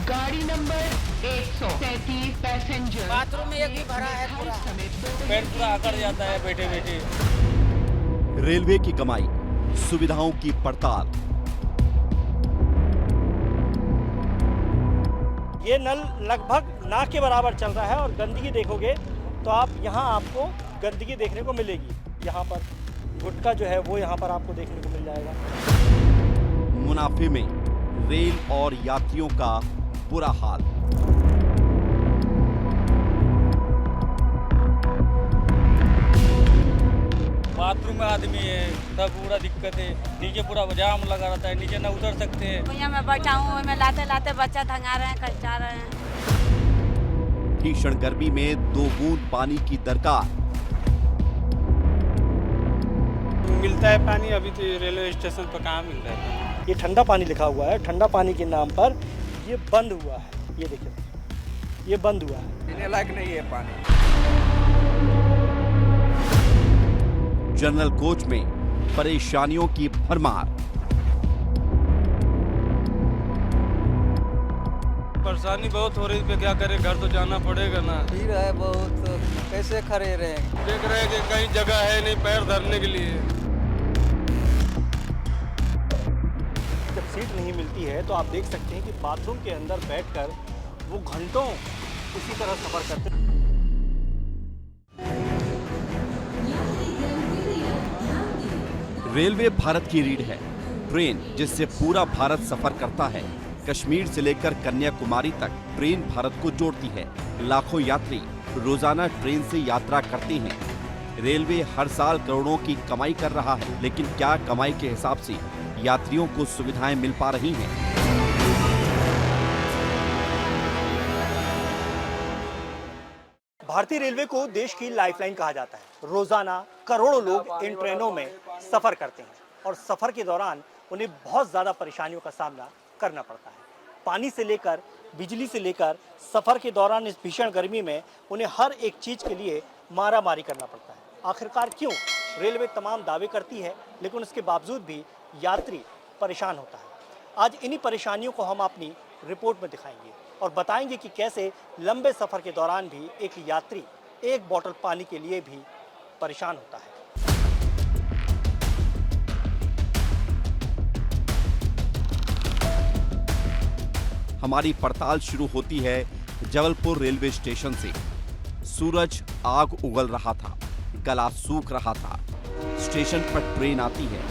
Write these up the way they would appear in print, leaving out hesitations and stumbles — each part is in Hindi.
गाड़ी नंबर 137 पैसेंजर। बाथरूम में एक भी भरा है पूरा। पेट पूरा आकर जाता है बैठे बैठे। रेलवे की कमाई, सुविधाओं की पड़ताल। ये नल लगभग ना के बराबर चल रहा है और गंदगी देखोगे तो आप यहाँ आपको गंदगी देखने को मिलेगी। यहाँ पर गुटखा जो है वो यहाँ पर आपको देखने को मिल जाएगा। मुनाफे में रेल और यात्रियों का बुरा हाल। बाथरूम में आदमी है तब पूरा दिक्कत है। नीचे पूरा जाम लगा रहता है, नीचे ना उतर सकते हैं। भैया मैं बैठा हूँ, मैं लाते लाते बच्चा धंगा रहे हैं, कच्चा रहे हैं। भीषण गर्मी में 2 बूंद पानी की दरकार। मिलता है पानी, अभी तो रेलवे स्टेशन पर कहाँ मिल रहा है। ये ठंडा पानी लिखा हुआ है, ठंडा पानी के नाम पर ये बंद हुआ है। ये देखिए, ये बंद हुआ है, पीने लायक नहीं है पानी। जनरल कोच में परेशानियों की भरमार। परेशानी बहुत हो रही है, क्या करे, घर तो जाना पड़ेगा ना। भीड़ है बहुत, कैसे खड़े रहेंगे। देख रहे हैं कि कहीं जगह है नहीं पैर धरने के लिए। जब सीट नहीं मिलती है तो आप देख सकते हैं कि बाथरूम के अंदर बैठकर वो घंटों उसी तरह सफर करते हैं। रेलवे भारत की रीढ़ है, ट्रेन जिससे पूरा भारत सफर करता है। कश्मीर से लेकर कन्याकुमारी तक ट्रेन भारत को जोड़ती है। लाखों यात्री रोजाना ट्रेन से यात्रा करते हैं। रेलवे हर साल करोड़ों की कमाई कर रहा है, लेकिन क्या कमाई के हिसाब से यात्रियों को सुविधाएं मिल पा रही हैं? भारतीय रेलवे को देश की लाइफलाइन कहा जाता है। रोजाना करोड़ों लोग इन ट्रेनों में सफर करते हैं और सफर के दौरान उन्हें बहुत ज्यादा परेशानियों का सामना करना पड़ता है। पानी से लेकर बिजली से लेकर सफर के दौरान इस भीषण गर्मी में उन्हें हर एक चीज के लिए मारामारी करना पड़ता है। आखिरकार क्यों? रेलवे तमाम दावे करती है, लेकिन उसके बावजूद भी यात्री परेशान होता है। आज इन्हीं परेशानियों को हम अपनी रिपोर्ट में दिखाएंगे और बताएंगे कि कैसे लंबे सफर के दौरान भी एक यात्री एक बोतल पानी के लिए भी परेशान होता है। हमारी पड़ताल शुरू होती है जबलपुर रेलवे स्टेशन से। सूरज आग उगल रहा था, गला सूख रहा था। स्टेशन पर ट्रेन आती है।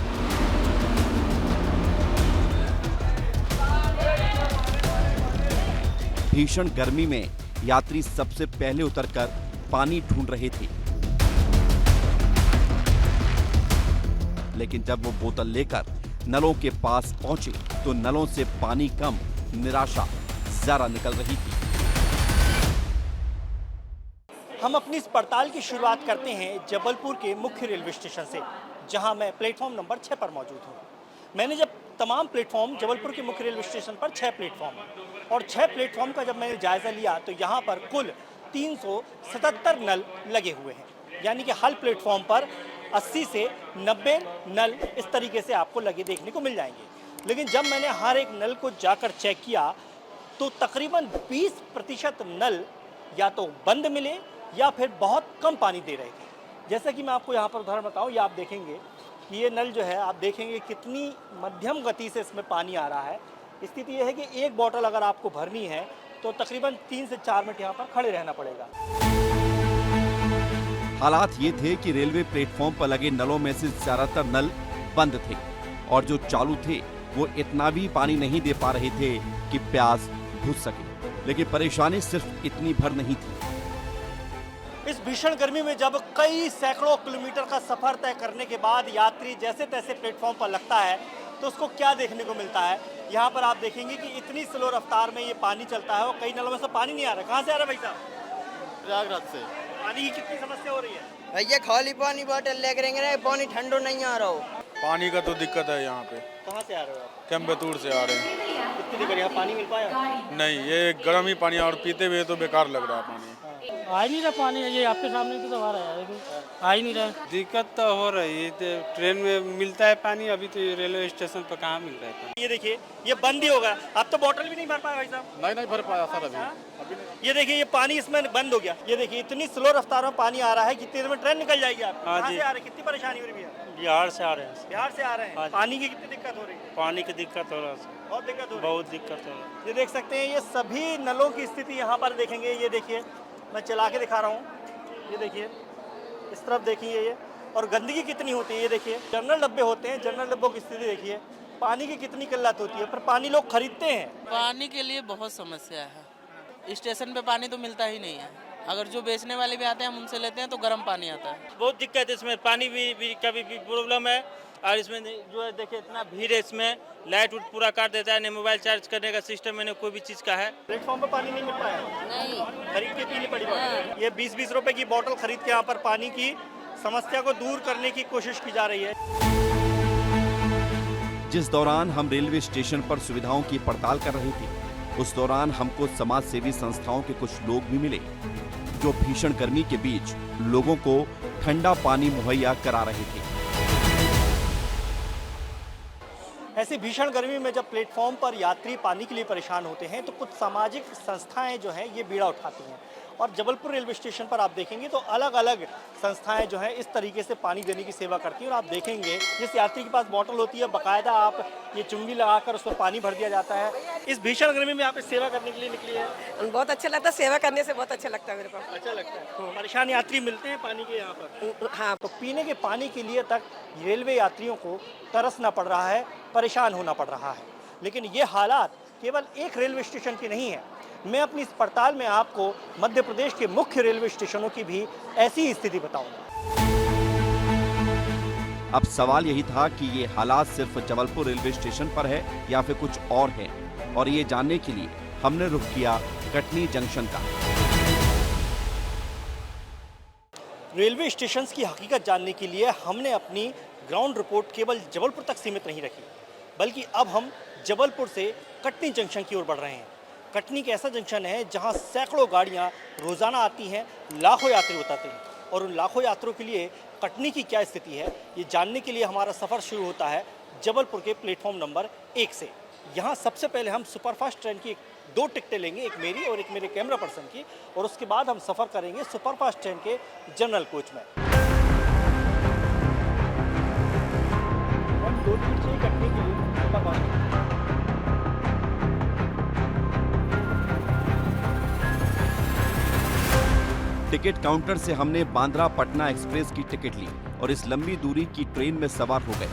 भीषण गर्मी में यात्री सबसे पहले उतरकर पानी ढूंढ रहे थे, लेकिन जब वो बोतल लेकर नलों के पास पहुंचे तो नलों से पानी कम, निराशा ज्यादा निकल रही थी। हम अपनी इस पड़ताल की शुरुआत करते हैं जबलपुर के मुख्य रेलवे स्टेशन से, जहां मैं प्लेटफॉर्म नंबर 6 पर मौजूद हूं। मैंने जब तमाम प्लेटफॉर्म, जबलपुर के मुख्य रेलवे स्टेशन पर 6 प्लेटफॉर्म और 6 प्लेटफॉर्म का जब मैंने जायजा लिया तो यहाँ पर कुल 377 नल लगे हुए हैं। यानी कि हर प्लेटफॉर्म पर 80 से 90 नल इस तरीके से आपको लगे देखने को मिल जाएंगे। लेकिन जब मैंने हर एक नल को जाकर चेक किया तो तकरीबन 20% नल या तो बंद मिले या फिर बहुत कम पानी दे रहे थे। जैसा कि मैं आपको यहाँ पर उदाहरण बताऊँ, ये आप देखेंगे कि ये नल जो है, आप देखेंगे कितनी मध्यम गति से इसमें पानी आ रहा है। स्थिति यह है कि एक बोतल अगर आपको भरनी है तो तकरीबन 3 से 4 मिनट यहाँ पर खड़े रहना पड़ेगा। हालात ये थे कि रेलवे प्लेटफॉर्म पर लगे नलों में से ज्यादातर नल बंद थे और जो चालू थे वो इतना भी पानी नहीं दे पा रहे थे कि प्यास बुझ सके। लेकिन परेशानी सिर्फ इतनी भर नहीं थी। इस भीषण गर्मी में जब कई सैकड़ों किलोमीटर का सफर तय करने के बाद यात्री जैसे तैसे प्लेटफॉर्म पर लगता है तो उसको क्या देखने को मिलता है। यहाँ पर आप देखेंगे कि इतनी स्लो रफ्तार में ये पानी चलता है और कई नलों में से पानी नहीं आ रहा। कहाँ से आ रहा है भाई साहब? प्रयागराज से। पानी की कितनी समस्या हो रही है? भैया खाली पानी बोतल लेकर रहेंगे, पानी ठंडो नहीं आ रहा हो। पानी का तो दिक्कत है यहाँ पे। कहाँ से आ रहे हो आप? केम्बतूर से आ रहे हैं। कितनी देर यहाँ पानी मिल पाया? नहीं, ये गर्म ही पानी है और पीते हुए तो बेकार लग रहा है पानी। आ ही नहीं रहा पानी, ये आपके सामने तो आ रहा है लेकिन आ ही नहीं रहा। दिक्कत तो हो रही है, तो ट्रेन में मिलता है पानी, अभी तो रेलवे स्टेशन पर कहाँ मिल रहा है पानी। ये देखिए ये बंद ही होगा, अब तो बोतल भी नहीं भर पाया भाई साहब। नहीं भर पाया सर अभी ये देखिए ये पानी इसमें बंद हो गया। ये देखिए इतनी स्लो रफ्तार में पानी आ रहा है, कितनी देर में ट्रेन निकल जाएगी। आप कहाँ से आ रहे हैं, कितनी परेशानी हो रही है? बिहार से आ रहे हैं। बिहार से आ रहे हैं। पानी की कितनी दिक्कत हो रही है? पानी की दिक्कत हो रहा है, बहुत दिक्कत हो रही है। बहुत दिक्कत हो रहा है। ये देख सकते हैं, ये सभी नलों की स्थिति यहाँ पर देखेंगे। ये देखिए मैं चला के दिखा रहा हूँ, ये देखिए इस तरफ देखिए ये, और गंदगी कितनी होती है। ये देखिए जनरल डब्बे होते हैं, जनरल डब्बों की स्थिति देखिए, पानी की कितनी किल्लत होती है, पर पानी लोग खरीदते हैं। पानी के लिए बहुत समस्या है, स्टेशन पे पानी तो मिलता ही नहीं है। अगर जो बेचने वाले भी आते हैं हम उनसे लेते हैं तो गर्म पानी आता है। बहुत दिक्कत है इसमें, पानी भी कभी भी प्रॉब्लम है। और इसमें जो है देखिए इतना भीड़ है, इसमें लाइट उट पूरा काट देता है, नहीं मोबाइल चार्ज करने का सिस्टम है, नहीं कोई भी चीज़ का है। प्लेटफॉर्म पर पानी नहीं मिल पाया, नहीं, खरीद के पीनी पड़ी बात। ये 20-20 रुपए की बोतल खरीद के यहाँ पर पानी की समस्या को दूर करने की कोशिश की जा रही है। जिस दौरान हम रेलवे स्टेशन पर सुविधाओं की पड़ताल कर रहे थे, उस दौरान हमको समाज सेवी संस्थाओं के कुछ लोग भी मिले जो भीषण गर्मी के बीच लोगों को ठंडा पानी मुहैया करा रहे थे। ऐसी भीषण गर्मी में जब प्लेटफॉर्म पर यात्री पानी के लिए परेशान होते हैं तो कुछ सामाजिक संस्थाएं जो हैं ये बीड़ा उठाती हैं। और जबलपुर रेलवे स्टेशन पर आप देखेंगे तो अलग अलग संस्थाएं जो हैं इस तरीके से पानी देने की सेवा करती हैं। और आप देखेंगे जिस यात्री के पास बोतल होती है, बाकायदा आप ये चुंगी लगाकर उसमें पानी भर दिया जाता है। इस भीषण गर्मी में आप इस सेवा करने के लिए निकली है? बहुत अच्छा लगता है, सेवा करने से बहुत अच्छा लगता है मेरे को। अच्छा लगता है। परेशान यात्री मिलते हैं पानी के यहाँ पर? हाँ, तो पीने के पानी के लिए तक रेलवे यात्रियों को तरसना पड़ रहा है, परेशान होना पड़ रहा है। लेकिन ये हालात केवल एक रेलवे स्टेशन की नहीं है। मैं अपनी इस पड़ताल में आपको मध्य प्रदेश के मुख्य रेलवे स्टेशनों की भी ऐसी ही स्थिति बताऊंगा। अब सवाल यही था कि ये हालात सिर्फ जबलपुर रेलवे स्टेशन पर है या फिर कुछ और है, और ये जानने के लिए हमने रुख किया कटनी जंक्शन का। रेलवे स्टेशन की हकीकत जानने के लिए हमने अपनी ग्राउंड रिपोर्ट केवल जबलपुर तक सीमित नहीं रखी, बल्कि अब हम जबलपुर से कटनी जंक्शन की ओर बढ़ रहे हैं। कटनी एक ऐसा जंक्शन है जहां सैकड़ों गाड़ियां रोजाना आती हैं, लाखों यात्री उतरते हैं, और उन लाखों यात्रियों के लिए कटनी की क्या स्थिति है ये जानने के लिए हमारा सफ़र शुरू होता है जबलपुर के प्लेटफॉर्म नंबर 1 से। यहाँ सबसे पहले हम सुपरफास्ट ट्रेन की 2 टिकटें लेंगे, एक मेरी और एक मेरे कैमरा पर्सन की, और उसके बाद हम सफ़र करेंगे सुपरफास्ट ट्रेन के जनरल कोच में। हम 2 टिकट चाहिए कटनी के लिए सुपरफास्ट। टिकट काउंटर से हमने बांद्रा पटना एक्सप्रेस की टिकट ली और इस लंबी दूरी की ट्रेन में सवार हो गए।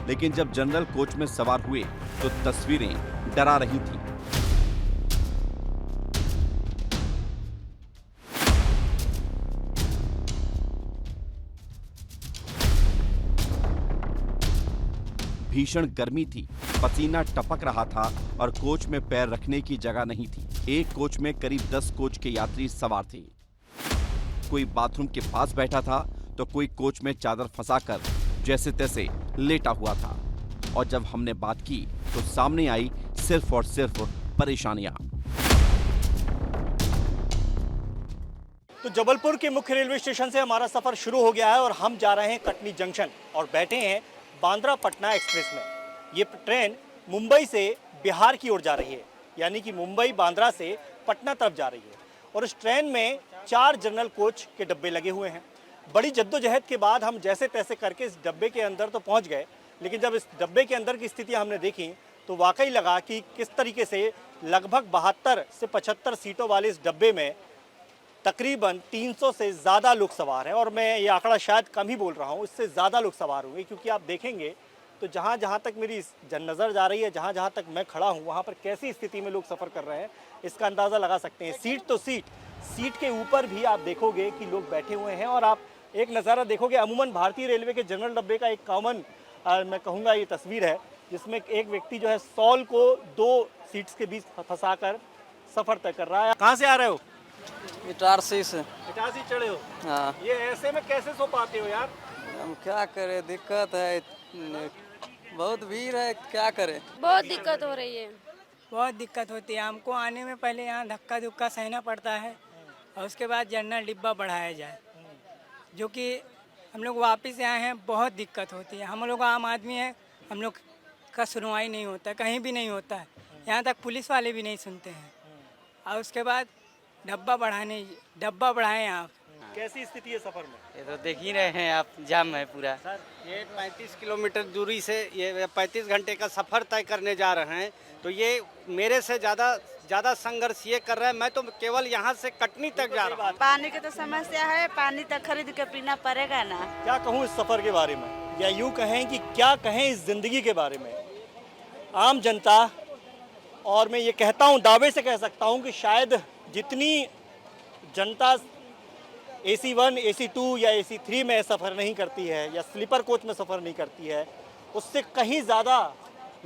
लेकिन जब जनरल कोच में सवार हुए तो तस्वीरें डरा रही थीं। भीषण गर्मी थी, पसीना टपक रहा था और कोच में पैर रखने की जगह नहीं थी। एक कोच में करीब 10 कोच के यात्री सवार थे। कोई बाथरूम के पास बैठा था तो कोई कोच में चादर फंसाकर जैसे तैसे लेटा हुआ था। और जब हमने बात की तो सामने आई सिर्फ और सिर्फ परेशानियां। तो जबलपुर के मुख्य रेलवे स्टेशन से हमारा सफर शुरू हो गया है और हम जा रहे हैं कटनी जंक्शन और बैठे हैं बांद्रा पटना एक्सप्रेस में। ये ट्रेन मुंबई से बिहार की ओर जा रही है, यानी कि मुंबई बांद्रा से पटना तरफ जा रही है। और इस ट्रेन में 4 जनरल कोच के डब्बे लगे हुए हैं। बड़ी जद्दोजहद के बाद हम जैसे तैसे करके इस डब्बे के अंदर तो पहुंच गए, लेकिन जब इस डब्बे के अंदर की स्थिति हमने देखी तो वाकई लगा कि किस तरीके से लगभग 72 से 75 सीटों वाले इस डब्बे में तकरीबन 300 से ज़्यादा लोग सवार हैं। और मैं ये आंकड़ा शायद कम ही बोल रहा हूँ, इससे ज़्यादा लोग सवार होंगे, क्योंकि आप देखेंगे तो जहाँ जहाँ तक मेरी नज़र जा रही है, जहाँ जहाँ तक मैं खड़ा हूँ, वहाँ पर कैसी स्थिति में लोग सफ़र कर रहे हैं इसका अंदाज़ा लगा सकते हैं। सीट तो सीट के ऊपर भी आप देखोगे कि लोग बैठे हुए हैं। और आप एक नज़ारा देखोगे, अमूमन भारतीय रेलवे के जनरल डब्बे का एक कॉमन मैं कहूँगा ये तस्वीर है, जिसमें एक व्यक्ति जो है सॉल को 2 सीट्स के बीच फंसाकर सफ़र तय कर रहा है। कहाँ से आ रहे हो? इटारसी से। इटारसी चढ़े हो? हाँ। ये ऐसे में कैसे सो पाते हो यार? हम क्या करें, दिक्कत है, बहुत भीड़ है, क्या करें। बहुत दिक्कत हो रही है। बहुत दिक्कत होती है हमको आने में। पहले यहाँ धक्का धुक्का सहना पड़ता है और उसके बाद जनरल डिब्बा बढ़ाया जाए, जो कि हम लोग वापस आए हैं, बहुत दिक्कत होती है। हम लोग आम आदमी हैं, हम लोग का सुनवाई नहीं होता, कहीं भी नहीं होता है। यहाँ तक पुलिस वाले भी नहीं सुनते हैं। और उसके बाद डब्बा बढ़ाएं आप। कैसी स्थिति है सफर में? ये तो देख ही रहे हैं आप, जाम है पूरा। सर ये 35 किलोमीटर दूरी से ये 35 घंटे का सफ़र तय करने जा रहे हैं, तो ये मेरे से ज़्यादा संघर्ष ये कर रहा है। मैं तो केवल यहाँ से कटनी तक जा रहा हूँ। पानी की तो समस्या है, पानी तक खरीद के पीना पड़ेगा ना। क्या कहूँ इस सफ़र के बारे में, या यूँ कहें कि क्या कहें इस ज़िंदगी के बारे में। आम जनता, और मैं ये कहता हूँ, दावे से कह सकता हूँ कि शायद जितनी जनता AC1, AC2 या AC3 में सफ़र नहीं करती है या स्लीपर कोच में सफ़र नहीं करती है, उससे कहीं ज़्यादा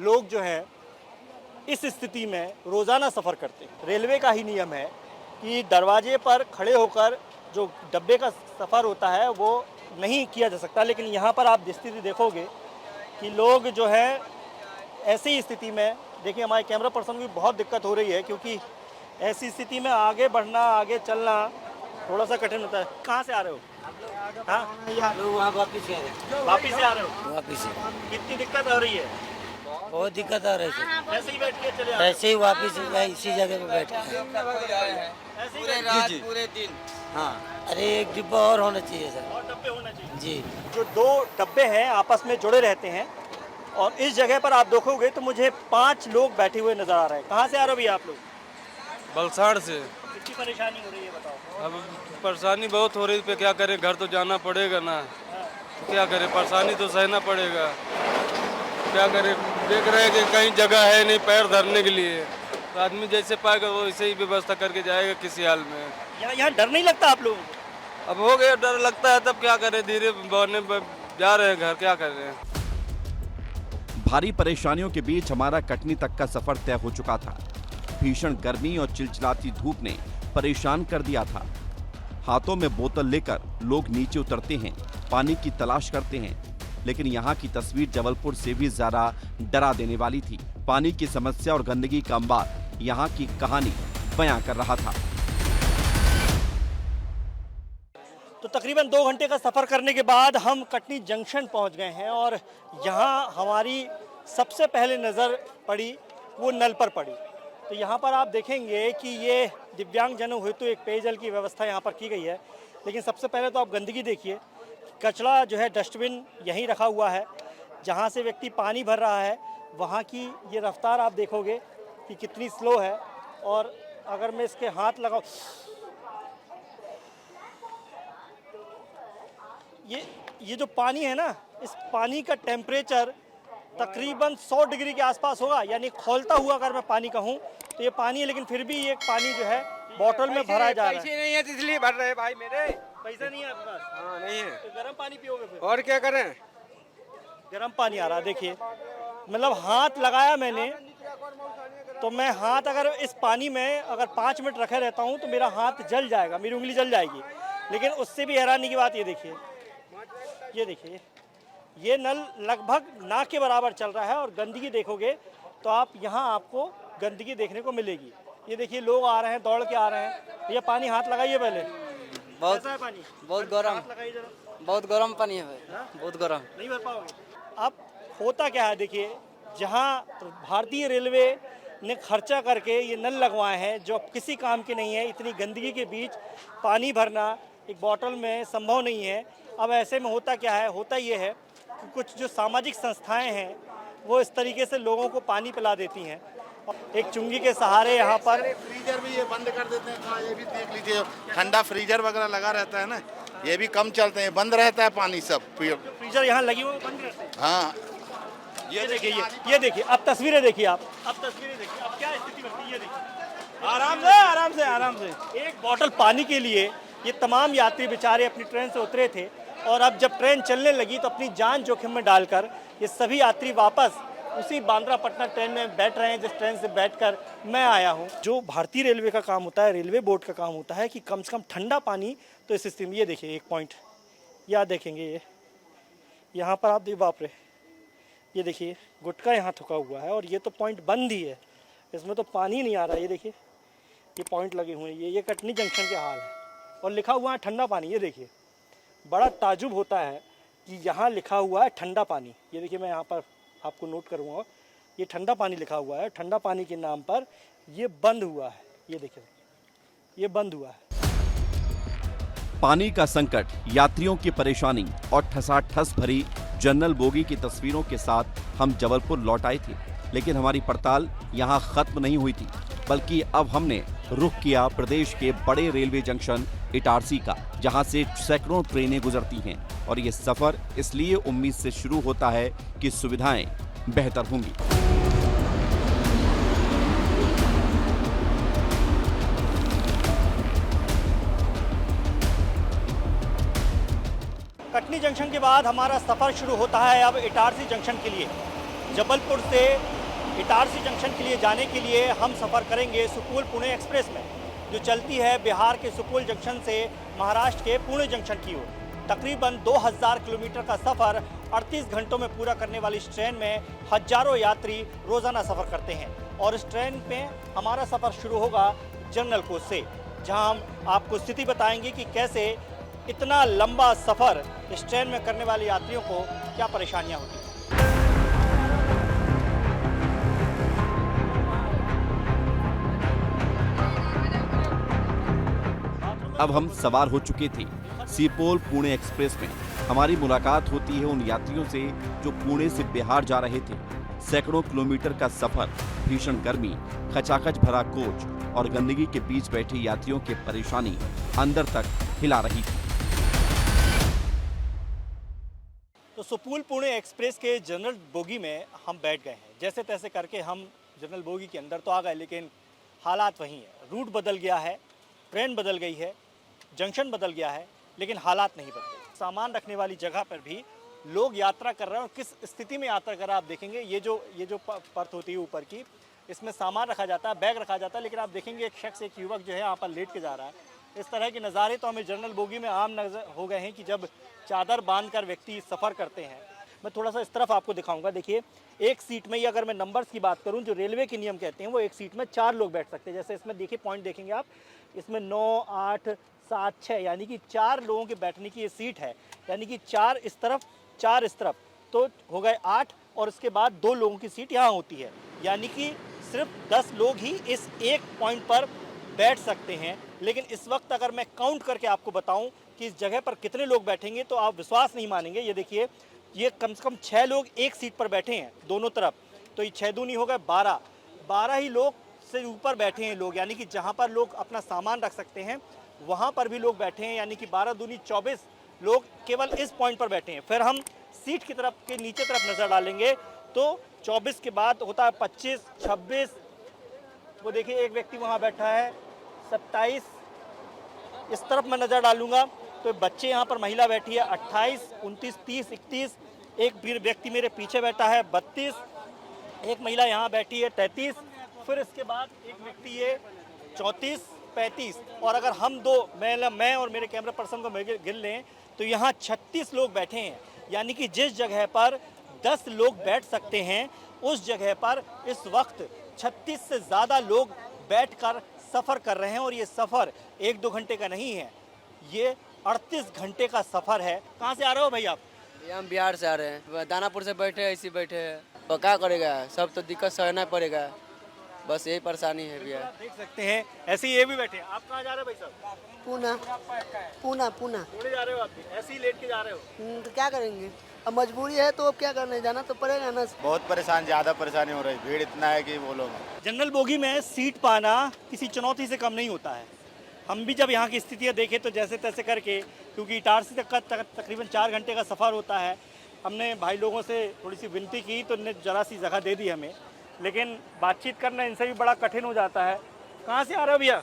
लोग जो हैं इस स्थिति में रोज़ाना सफ़र करते हैं। रेलवे का ही नियम है कि दरवाजे पर खड़े होकर जो डब्बे का सफ़र होता है वो नहीं किया जा सकता, लेकिन यहाँ पर आप स्थिति देखोगे कि लोग जो है ऐसी स्थिति में, देखिए हमारे कैमरा पर्सन की बहुत दिक्कत हो रही है, क्योंकि ऐसी स्थिति में आगे बढ़ना, आगे चलना थोड़ा सा कठिन होता है। कहाँ से आ रहे हो? हाँ, वहाँ वापिस गए, वापिस से आ रहे हो? वापिस। कितनी दिक्कत हो रही है? बहुत दिक्कत आ रही है। ऐसे ही बैठ के चले आ रहे हो? ऐसे ही वापिस इसी जगह पे बैठ के। ऐसे ही बैठ के? पूरे दिन। हाँ, अरे एक डिब्बा और होना चाहिए सर। और डब्बे होना चाहिए जी। जो 2 डब्बे हैं आपस में जुड़े रहते हैं, और इस जगह पर आप देखोगे तो मुझे 5 लोग बैठे हुए नजर आ रहे हैं। कहाँ से आ रहे हो भैया आप लोग? बलसाड़ से। कितनी परेशानी हो रही है बताओ? अब परेशानी बहुत हो रही है, क्या करें, घर तो जाना पड़ेगा ना, तो क्या करें, परेशानी तो सहना पड़ेगा। क्या करें, देख रहे हैं कि कहीं जगह है नहीं पैर धरने के लिए, तो आदमी जैसे पाएगा वो ऐसे ही व्यवस्था करके जाएगा किसी हाल में। यहाँ डर नहीं लगता आप लोगों को? अब हो गया, डर लगता है, तब क्या करें, धीरे बढ़ने जा रहे हैं घर, क्या कर रहे हैं। भारी परेशानियों के बीच हमारा कटनी तक का सफर तय हो चुका था। भीषण गर्मी और चिलचिलाती धूप ने परेशान कर दिया था। हाथों में बोतल लेकर लोग नीचे उतरते हैं, पानी की तलाश करते हैं, लेकिन यहाँ की तस्वीर जबलपुर से भी ज्यादा डरा देने वाली थी। पानी की समस्या और गंदगी का अंबार यहाँ की कहानी बयां कर रहा था। तो तकरीबन 2 घंटे का सफ़र करने के बाद हम कटनी जंक्शन पहुँच गए हैं, और यहाँ हमारी सबसे पहले नज़र पड़ी वो नल पर पड़ी। तो यहाँ पर आप देखेंगे कि ये दिव्यांगजनों हेतु एक पेयजल की व्यवस्था यहाँ पर की गई है, लेकिन सबसे पहले तो आप गंदगी देखिए। कचरा जो है डस्टबिन यहीं रखा हुआ है, जहाँ से व्यक्ति पानी भर रहा है वहाँ की ये रफ्तार आप देखोगे कि कितनी स्लो है। और अगर मैं इसके हाथ लगाऊं, ये जो पानी है ना, इस पानी का टेम्परेचर तकरीबन 100 डिग्री के आसपास होगा, यानी खौलता हुआ अगर मैं पानी कहूँ तो ये पानी है, लेकिन फिर भी ये पानी जो है बोतल में भरा जा रहा है। पैसे नहीं है इसलिए भर रहे हैं भाई मेरे। पैसा नहीं है आपके पास? हाँ नहीं है। तो गर्म पानी पियोगे फिर? और क्या करें, गर्म पानी आ रहा है, देखिए। मतलब हाथ लगाया मैंने, तो मैं हाथ अगर इस पानी में अगर 5 मिनट रखे रहता हूँ तो मेरा हाथ जल जाएगा, मेरी उंगली जल जाएगी। लेकिन उससे भी हैरानी की बात ये देखिए, ये देखिए, ये नल लगभग ना के बराबर चल रहा है। और गंदगी देखोगे तो आप यहाँ आपको गंदगी देखने को मिलेगी। ये देखिए, लोग आ रहे हैं, दौड़ के आ रहे हैं। ये पानी हाथ लगाइए पहले। बहुत कैसा है पानी? बहुत गर्म, हाथ लगाइए जरा। बहुत गर्म पानी है भाई, बहुत गर्म। नहीं भर पाओगे। अब होता क्या है, देखिए, जहाँ भारतीय रेलवे ने खर्चा करके ये नल लगवाए हैं जो अब किसी काम के नहीं है, इतनी गंदगी के बीच पानी भरना एक बोतल में संभव नहीं है। अब ऐसे में होता क्या है, होता ये है कि कुछ जो सामाजिक संस्थाएं हैं वो इस तरीके से लोगों को पानी पिला देती हैं। एक चुंगी के सहारे यहाँ पर फ्रीजर भी ये बंद कर देते हैं। हाँ, ये भी देख लीजिए, ठंडा फ्रीजर वगैरह लगा रहता है ना, ये भी कम चलते हैं, बंद रहता है पानी सब। फ्रीजर यहाँ लगी हुई बंद रहते हैं। हाँ, ये देखिए, ये देखिए, अब तस्वीरें देखिए आप, अब तस्वीरें देखिए, अब क्या स्थिति बनती है। ये देखिए, आराम से आराम से आराम से एक बोतल पानी के लिए ये तमाम यात्री बेचारे अपनी ट्रेन से उतरे थे, और अब जब ट्रेन चलने लगी तो अपनी जान जोखिम में डालकर ये सभी यात्री वापस उसी बांद्रा पटना ट्रेन में बैठ रहे हैं जिस ट्रेन से बैठकर मैं आया हूं। जो भारतीय रेलवे का काम होता है, रेलवे बोर्ड का काम होता है कि कम से कम ठंडा पानी तो इस स्थिति में, ये देखिए एक पॉइंट याद देखेंगे, यहाँ पर आप देखिए, बाप रे, ये देखिए गुटका यहाँ थुका हुआ है और ये तो पॉइंट बंद ही है, इसमें तो पानी नहीं आ रहा है। ये देखिए ये पॉइंट लगे हुए हैं, ये कटनी जंक्शन के हाल है और लिखा हुआ है ठंडा पानी। ये देखिए बड़ा ताजुब होता है कि यहाँ लिखा हुआ है ठंडा पानी। ये देखिए मैं यहाँ पर आपको नोट करूँगा, ये ठंडा पानी लिखा हुआ है, ठंडा पानी के नाम पर ये बंद हुआ है। ये देखिए ये बंद हुआ है। पानी का संकट, यात्रियों की परेशानी और ठसाठस भरी जनरल बोगी की तस्वीरों के साथ हम जबलपुर लौट आए थे, लेकिन हमारी पड़ताल यहाँ खत्म नहीं हुई थी, बल्कि अब हमने रुख किया प्रदेश के बड़े रेलवे जंक्शन इटारसी का, जहाँ से सैकड़ों ट्रेनें गुजरती हैं और ये सफर इसलिए उम्मीद से शुरू होता है कि सुविधाएं बेहतर होंगी। कटनी जंक्शन के बाद हमारा सफ़र शुरू होता है अब इटारसी जंक्शन के लिए। जबलपुर से इटारसी जंक्शन के लिए जाने के लिए हम सफ़र करेंगे सुपौल पुणे एक्सप्रेस में, जो चलती है बिहार के सुपौल जंक्शन से महाराष्ट्र के पुणे जंक्शन की ओर। तकरीबन 2000 किलोमीटर का सफ़र 38 घंटों में पूरा करने वाली इस ट्रेन में हजारों यात्री रोज़ाना सफ़र करते हैं और इस ट्रेन में हमारा सफ़र शुरू होगा जनरल कोच से, जहां हम आपको स्थिति बताएंगे कि कैसे इतना लंबा सफ़र इस ट्रेन में करने वाले यात्रियों को क्या परेशानियां होती हैं। अब हम सवार हो चुके थे सुपौल पुणे एक्सप्रेस में। हमारी मुलाकात होती है उन यात्रियों से जो पुणे से बिहार जा रहे थे। सैकड़ों किलोमीटर का सफर, भीषण गर्मी, खचाखच भरा कोच और गंदगी के बीच बैठे यात्रियों की परेशानी अंदर तक हिला रही थी। तो सुपौल पुणे एक्सप्रेस के जनरल बोगी में हम बैठ गए हैं। जैसे तैसे करके हम जनरल बोगी के अंदर तो आ गए, लेकिन हालात वही है। रूट बदल गया है, ट्रेन बदल गई है, जंक्शन बदल गया है, लेकिन हालात नहीं बदले। सामान रखने वाली जगह पर भी लोग यात्रा कर रहे हैं और किस स्थिति में यात्रा कर रहे हैं आप देखेंगे। ये जो पर्थ होती है ऊपर की, इसमें सामान रखा जाता है, बैग रखा जाता है, लेकिन आप देखेंगे एक शख्स, एक युवक जो है यहाँ पर लेट के जा रहा है। इस तरह के नज़ारे तो हमें जनरल बोगी में आम नजर हो गए हैं कि जब चादर बांधकर व्यक्ति सफ़र करते हैं। मैं थोड़ा सा इस तरफ आपको दिखाऊंगा। देखिए एक सीट में ही अगर मैं नंबर्स की बात करूं, जो रेलवे के नियम कहते हैं, वो एक सीट में 4 लोग बैठ सकते हैं। जैसे इसमें देखिए पॉइंट देखेंगे आप, इसमें 9, 8, 7, 6 यानी कि 4 लोगों के बैठने की ये सीट है। यानी कि 4 इस तरफ, 4 इस तरफ, तो हो गए 8 और उसके बाद 2 लोगों की सीट यहाँ होती है। यानी कि सिर्फ 10 लोग ही इस एक पॉइंट पर बैठ सकते हैं। लेकिन इस वक्त अगर मैं काउंट करके आपको बताऊं कि इस जगह पर कितने लोग बैठेंगे तो आप विश्वास नहीं मानेंगे। ये देखिए ये कम से कम 6 लोग एक सीट पर बैठे हैं दोनों तरफ, तो ये 6 दूनी हो गए 12 ही लोग से ऊपर बैठे हैं लोग। यानी कि जहां पर लोग अपना सामान रख सकते हैं वहां पर भी लोग बैठे हैं। यानी कि 12 दूनी 24 लोग केवल इस पॉइंट पर बैठे हैं। फिर हम सीट की तरफ के नीचे तरफ नज़र डालेंगे तो 24 के बाद होता है 25, 26, वो देखिए एक व्यक्ति वहाँ बैठा है, 27, इस तरफ मैं नज़र डालूंगा तो बच्चे यहाँ पर महिला बैठी है 28, 29, 30, 31, एक व्यक्ति मेरे पीछे बैठा है 32, एक महिला यहाँ बैठी है 33, फिर इसके बाद एक व्यक्ति ये 34, 35 और अगर हम मैं और मेरे कैमरा पर्सन को गिन लें तो यहाँ 36 लोग बैठे हैं। यानी कि जिस जगह पर 10 लोग बैठ सकते हैं उस जगह पर इस वक्त 36 से ज़्यादा लोग बैठकर सफ़र कर रहे हैं। और ये सफ़र 1-2 घंटे का नहीं है, ये 38 घंटे का सफ़र है। कहाँ से आ रहे हो भाई आप? हम बिहार से आ रहे हैं, दानापुर से बैठे हैं, ऐसे बैठे हैं। तो क्या करेगा, सब तो दिक्कत सहना पड़ेगा, बस यही परेशानी है भैया। देख सकते हैं ऐसे ही ये भी बैठे हैं। आप कहाँ जा रहे हो भाई साहब? पूना पुणे जा रहे हो आप भी? ऐसे ही लेट के जा रहे हो? तो क्या करेंगे, अब मजबूरी है तो अब क्या करने, जाना तो पड़ेगा ना। बहुत परेशान, ज़्यादा परेशानी हो रही, भीड़ इतना है कि बोलो। जनरल बोगी में सीट पाना किसी चुनौती से कम नहीं होता है। हम भी जब यहाँ की स्थितियाँ देखें तो जैसे तैसे करके, क्योंकि इटारसी तक का तकरीबन 4 घंटे का सफ़र होता है, हमने भाई लोगों से थोड़ी सी विनती की तो इन्हें ज़रा सी जगह दे दी हमें, लेकिन बातचीत करना इनसे भी बड़ा कठिन हो जाता है। कहाँ से आ रहे हो भैया?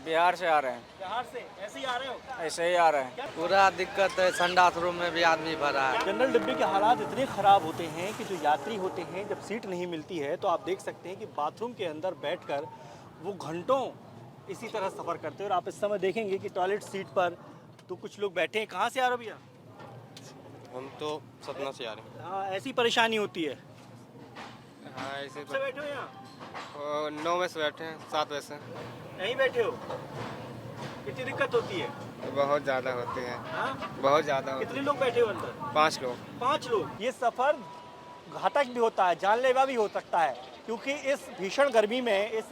बिहार से आ रहे हैं। बिहार से? ऐसे ही आ रहे हो? ऐसे ही आ रहे हैं। पूरा दिक्कत है, संडास रूम में भी आदमी भरा है। जनरल डिब्बे के हालात इतने ख़राब होते हैं कि जो यात्री होते हैं जब सीट नहीं मिलती है तो आप देख सकते हैं कि बाथरूम के अंदर बैठकर वो घंटों इसी तरह सफ़र करते हैं। और आप इस समय देखेंगे कि टॉयलेट सीट पर तो कुछ लोग बैठे हैं। कहाँ से आ रहे हो भैया? हम तो सतना से आ रहे हैं। हाँ, ऐसी परेशानी होती है। हाँ ऐसे कब से बैठे हो यहाँ? 9 बजे से बैठे हैं, 7 बजे से। यहीं बैठे हो? कितनी दिक्कत होती है? बहुत ज़्यादा होती है। हाँ? बहुत ज़्यादा। कितने लोग बैठे हो अंदर? 5 लोग। 5 लोग। ये सफ़र घातक भी होता है, जानलेवा भी हो सकता है, क्योंकि इस भीषण गर्मी में, इस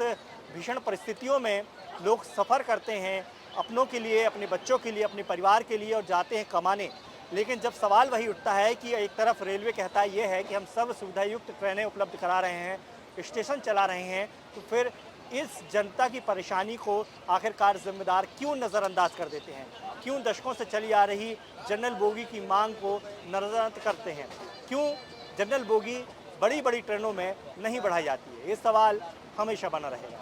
भीषण परिस्थितियों में लोग सफ़र करते हैं अपनों के लिए, अपने बच्चों के लिए, अपने परिवार के लिए, और जाते हैं कमाने। लेकिन जब सवाल वही उठता है कि एक तरफ रेलवे कहता है ये है कि हम सब सुविधायुक्त ट्रेनें उपलब्ध करा रहे हैं, स्टेशन चला रहे हैं, तो फिर इस जनता की परेशानी को आखिरकार जिम्मेदार क्यों नज़रअंदाज कर देते हैं? क्यों दशकों से चली आ रही जनरल बोगी की मांग को नज़रअंदाज करते हैं? क्यों जनरल बोगी बड़ी बड़ी ट्रेनों में नहीं बढ़ाई जाती है? ये सवाल हमेशा बना रहेगा।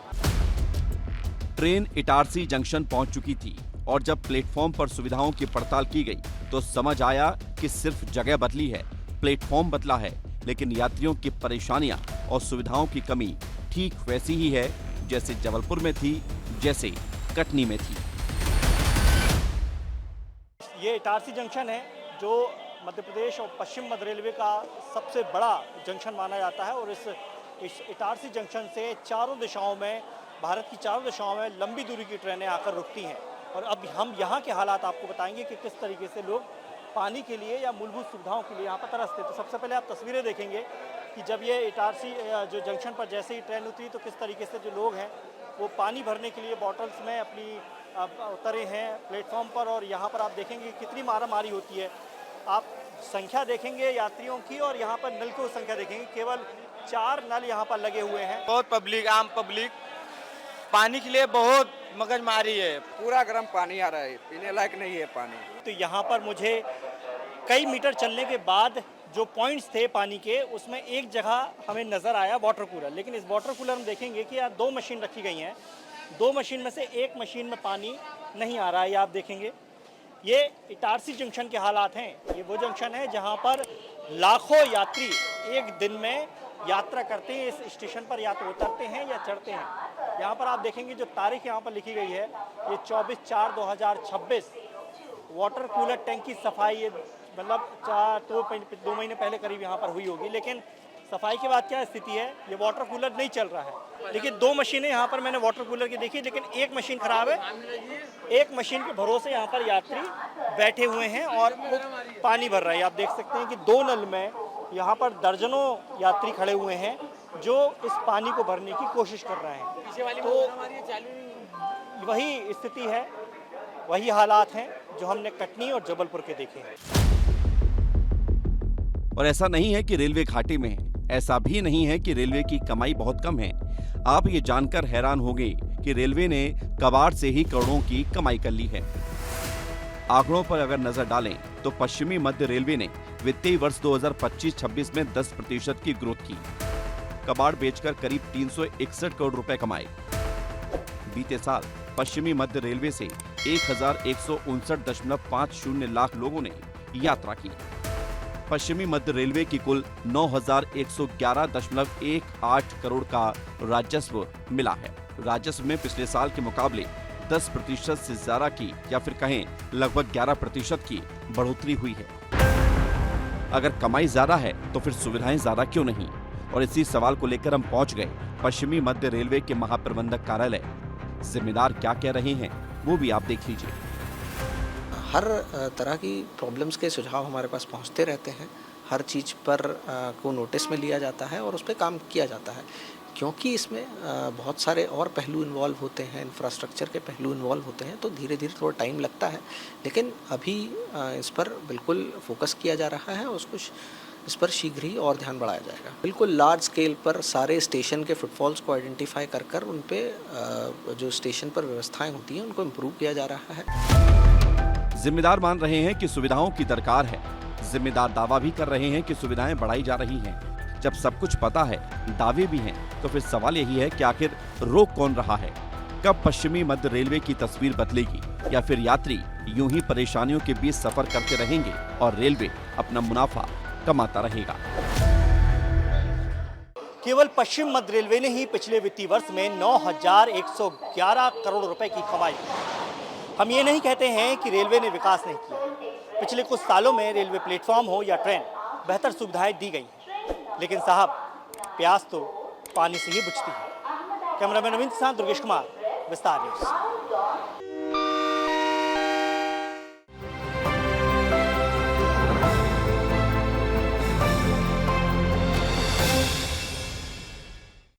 ट्रेन इटारसी जंक्शन पहुंच चुकी थी और जब प्लेटफॉर्म पर सुविधाओं की पड़ताल की गई तो समझ आया कि सिर्फ जगह बदली है, प्लेटफॉर्म बदला है, लेकिन यात्रियों की परेशानियां और सुविधाओं की कमी ठीक वैसी ही है जैसे जबलपुर में थी, जैसे कटनी में थी। ये इटारसी जंक्शन है जो मध्य प्रदेश और पश्चिम मध्य रेलवे का सबसे बड़ा जंक्शन माना जाता है, और इस इटारसी जंक्शन से चारों दिशाओं में, भारत की चारों दिशाओं में लंबी दूरी की ट्रेनें आकर रुकती हैं। और अब हम यहाँ के हालात आपको बताएंगे कि किस तरीके से लोग पानी के लिए या मूलभूत सुविधाओं के लिए यहाँ पर तरसते। तो सबसे पहले आप तस्वीरें देखेंगे कि जब ये इटारसी जो जंक्शन पर जैसे ही ट्रेन उतरी तो किस तरीके से जो लोग हैं वो पानी भरने के लिए बॉटल्स में अपनी उतरे हैं प्लेटफॉर्म पर। और यहाँ पर आप देखेंगे कितनी मारामारी होती है। आप संख्या देखेंगे यात्रियों की, और यहाँ पर नल की संख्या देखेंगे, केवल 4 नल यहाँ पर लगे हुए हैं। बहुत पब्लिक, आम पब्लिक पानी के लिए बहुत मगजमारी है। पूरा गर्म पानी आ रहा है, पीने लायक नहीं है पानी। तो यहाँ पर मुझे कई मीटर चलने के बाद जो पॉइंट्स थे पानी के, उसमें एक जगह हमें नज़र आया वाटर कूलर। लेकिन इस वाटर कूलर में देखेंगे कि यहाँ 2 मशीन रखी गई हैं, 2 मशीन में से एक मशीन में पानी नहीं आ रहा है। ये आप देखेंगे, ये इटारसी जंक्शन के हालात हैं। ये वो जंक्शन है जहाँ पर लाखों यात्री एक दिन में यात्रा करते हैं, इस स्टेशन पर या तो उतरते हैं या चढ़ते हैं। यहाँ पर आप देखेंगे जो तारीख यहाँ पर लिखी गई है, ये 24/4/2026। वाटर कूलर टैंक की सफाई, ये मतलब 2 महीने पहले करीब यहाँ पर हुई होगी। लेकिन सफाई के बाद क्या स्थिति है, ये वाटर कूलर नहीं चल रहा है। लेकिन 2 मशीनें यहाँ पर मैंने वाटर कूलर की देखी, लेकिन एक मशीन खराब है। एक मशीन के भरोसे यहाँ पर यात्री बैठे हुए हैं और पानी भर रहे हैं। आप देख सकते हैं कि 2 नल में यहाँ पर दर्जनों यात्री खड़े हुए हैं जो इस पानी को भरने की कोशिश कर रहे हैं। तो वही स्थिति है, वही हालात हैं जो हमने कटनी और जबलपुर के देखे हैं। और ऐसा नहीं है कि रेलवे घाटे में है, ऐसा भी नहीं है कि रेलवे की कमाई बहुत कम है। आप ये जानकर हैरान होंगे कि रेलवे ने कबाड़ से ही करोड़ों की कमाई कर ली है। आंकड़ों पर अगर नजर डालें तो पश्चिमी मध्य रेलवे ने वित्तीय वर्ष 2025-26 में 10% की ग्रोथ की, कबाड़ बेचकर करीब 361 करोड़ रुपए कमाए। बीते साल पश्चिमी मध्य रेलवे से 1159.50 लाख लोगों ने यात्रा की। पश्चिमी मध्य रेलवे की कुल 9111.18 करोड़ का राजस्व मिला है। राजस्व में पिछले साल के मुकाबले 10% से ज्यादा की, या फिर कहें लगभग 11% की बढ़ोतरी हुई है। अगर कमाई ज्यादा है तो फिर सुविधाएं ज्यादा क्यों नहीं? और इसी सवाल को लेकर हम पहुंच गए पश्चिमी मध्य रेलवे के महाप्रबंधक कार्यालय। जिम्मेदार क्या कह रहे हैं वो भी आप देख लीजिए। हर तरह की प्रॉब्लम्स के सुझाव हमारे पास पहुंचते रहते हैं। हर चीज़ पर को नोटिस में लिया जाता है और उस पर काम किया जाता है, क्योंकि इसमें बहुत सारे और पहलू इन्वॉल्व होते हैं, इंफ्रास्ट्रक्चर के पहलू इन्वॉल्व होते हैं, तो धीरे धीरे थोड़ा टाइम लगता है। लेकिन अभी इस पर बिल्कुल फोकस किया जा रहा है और इस पर शीघ्र ही और ध्यान बढ़ाया जाएगा। बिल्कुल लार्ज स्केल पर सारे स्टेशन के फुटफॉल्स को आइडेंटिफाई कर उन पे जो स्टेशन पर व्यवस्थाएं होती हैं उनको इम्प्रूव किया जा रहा है। जिम्मेदार मान रहे हैं कि सुविधाओं की दरकार है, जिम्मेदार दावा भी कर रहे हैं कि सुविधाएं बढ़ाई जा रही हैं। जब सब कुछ पता है, दावे भी हैं, तो फिर सवाल यही है कि आखिर रोक कौन रहा है? कब पश्चिमी मध्य रेलवे की तस्वीर बदलेगी, या फिर यात्री यूं ही परेशानियों के बीच सफर करते रहेंगे और रेलवे अपना मुनाफा कमाता रहेगा? केवल पश्चिम मध्य रेलवे ने ही पिछले वित्तीय वर्ष में 9,111 करोड़ रुपए की कमाई की। हम ये नहीं कहते हैं कि रेलवे ने विकास नहीं किया, पिछले कुछ सालों में रेलवे प्लेटफॉर्म हो या ट्रेन, बेहतर सुविधाएं दी गई हैं, लेकिन साहब प्यास तो पानी से ही बुझती है। कैमरामैन नवीन के साथ दुर्गेश कुमार, विस्तार न्यूज।